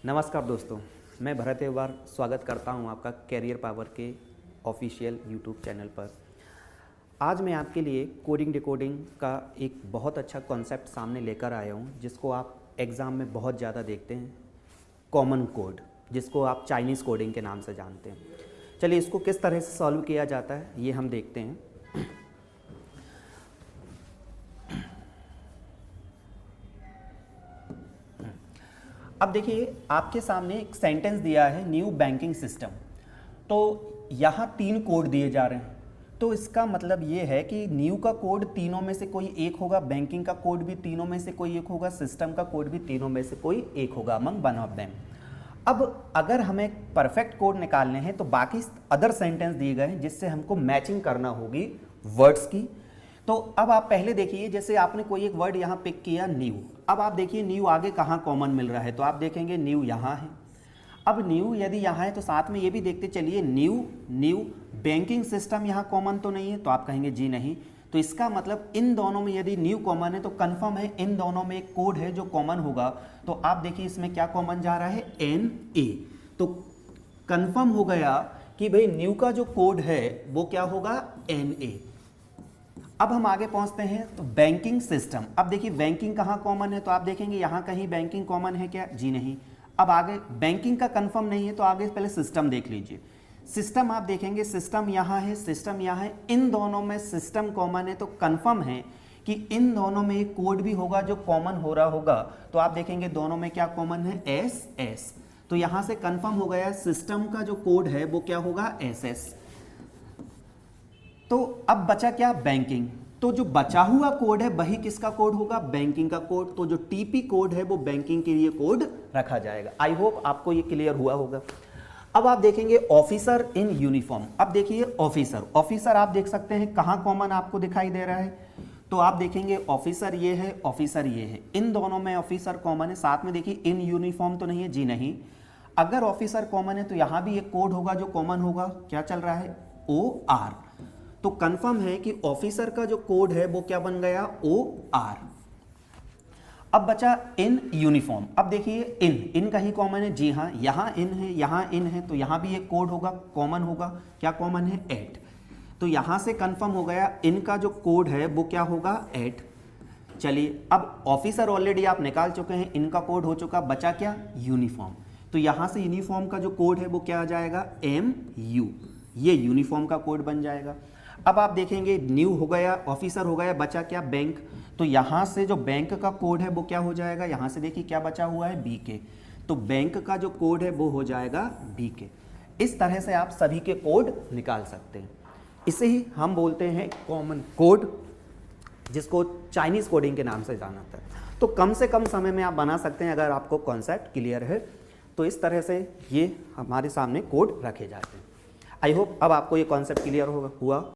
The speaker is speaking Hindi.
नमस्कार दोस्तों, मैं भरत एक बार स्वागत करता हूं आपका कैरियर पावर के ऑफिशियल यूट्यूब चैनल पर। आज मैं आपके लिए कोडिंग डिकोडिंग का एक बहुत अच्छा कॉन्सेप्ट सामने लेकर आया हूं, जिसको आप एग्ज़ाम में बहुत ज़्यादा देखते हैं, कॉमन कोड, जिसको आप चाइनीज़ कोडिंग के नाम से जानते हैं। चलिए इसको किस तरह से सॉल्व किया जाता है ये हम देखते हैं। अब देखिए आपके सामने एक सेंटेंस दिया है, न्यू बैंकिंग सिस्टम। तो यहाँ 3 कोड दिए जा रहे हैं। तो इसका मतलब ये है कि न्यू का कोड तीनों में से कोई एक होगा, बैंकिंग का कोड भी तीनों में से कोई एक होगा, सिस्टम का कोड भी तीनों में से कोई एक होगा, अमंग वन ऑफ देम। अब अगर हमें परफेक्ट कोड निकालने हैं तो बाकी अदर सेंटेंस दिए गए हैं जिससे हमको मैचिंग करना होगी वर्ड्स की। तो अब आप पहले देखिए, जैसे आपने कोई एक वर्ड यहाँ पिक किया न्यू। अब आप देखिए न्यू आगे कहाँ कॉमन मिल रहा है, तो आप देखेंगे न्यू यहाँ है। अब न्यू यदि यहाँ है तो साथ में ये भी देखते चलिए न्यू बैंकिंग सिस्टम यहाँ कॉमन तो नहीं है, तो आप कहेंगे जी नहीं। तो इसका मतलब इन दोनों में यदि न्यू कॉमन है तो कंफर्म है इन दोनों में एक कोड है जो कॉमन होगा। तो आप देखिए इसमें क्या कॉमन जा रहा है, NA। तो कंफर्म हो गया कि भाई न्यू का जो कोड है वो क्या होगा, NA। अब हम आगे पहुंचते हैं तो बैंकिंग सिस्टम। अब देखिए बैंकिंग कहाँ कॉमन है, तो आप देखेंगे यहाँ कहीं बैंकिंग कॉमन है क्या, जी नहीं। अब आगे बैंकिंग का कंफर्म नहीं है तो आगे पहले सिस्टम देख लीजिए। सिस्टम आप देखेंगे सिस्टम यहाँ है, सिस्टम यहाँ है, इन दोनों में सिस्टम कॉमन है तो कंफर्म है कि इन दोनों में एक कोड भी होगा जो कॉमन हो रहा होगा। तो आप देखेंगे दोनों में क्या कॉमन है, SS। तो यहाँ से कंफर्म हो गया सिस्टम का जो कोड है वो क्या होगा, SS। तो अब बचा क्या, बैंकिंग। तो जो बचा हुआ कोड है वही किसका कोड होगा, बैंकिंग का कोड। तो जो TP कोड है वो बैंकिंग के लिए कोड रखा जाएगा। आई होप आपको ये क्लियर हुआ होगा। अब आप देखेंगे ऑफिसर इन यूनिफॉर्म। अब देखिए ऑफिसर आप देख सकते हैं कहाँ कॉमन आपको दिखाई दे रहा है, तो आप देखेंगे ऑफिसर ये है, ऑफिसर ये है, इन दोनों में ऑफिसर कॉमन है। साथ में देखिए इन यूनिफॉर्म तो नहीं है, जी नहीं। अगर ऑफिसर कॉमन है तो यहाँ भी एक कोड होगा जो कॉमन होगा, क्या चल रहा है, OR। तो कंफर्म है कि ऑफिसर का जो कोड है वो क्या बन गया, OR। अब बचा इन यूनिफॉर्म। अब देखिए इन कहीं कॉमन है, जी हाँ, यहाँ इन है, यहाँ इन है, तो यहाँ भी एक कोड होगा, कॉमन होगा, क्या कॉमन है, 8। तो यहाँ से कंफर्म हो गया इनका जो कोड है वो क्या होगा, 8। चलिए अब ऑफिसर ऑलरेडी आप निकाल चुके हैं, इनका कोड हो चुका, बचा क्या, यूनिफॉर्म। तो यहाँ से यूनिफॉर्म का जो कोड है वो क्या आ जाएगा, MU। ये यूनिफॉर्म का कोड बन जाएगा। अब आप देखेंगे न्यू हो गया, ऑफिसर हो गया, बचा क्या, बैंक। तो यहाँ से जो बैंक का कोड है वो क्या हो जाएगा, यहाँ से देखिए क्या बचा हुआ है, BK। तो बैंक का जो कोड है वो हो जाएगा BK। इस तरह से आप सभी के कोड निकाल सकते हैं। इसे ही हम बोलते हैं कॉमन कोड, जिसको चाइनीज़ कोडिंग के नाम से जाना जाता है। तो कम से कम समय में आप बना सकते हैं अगर आपको कॉन्सेप्ट क्लियर है। तो इस तरह से ये हमारे सामने कोड रखे जाते हैं। आई होप अब आपको ये कॉन्सेप्ट क्लियर हुआ।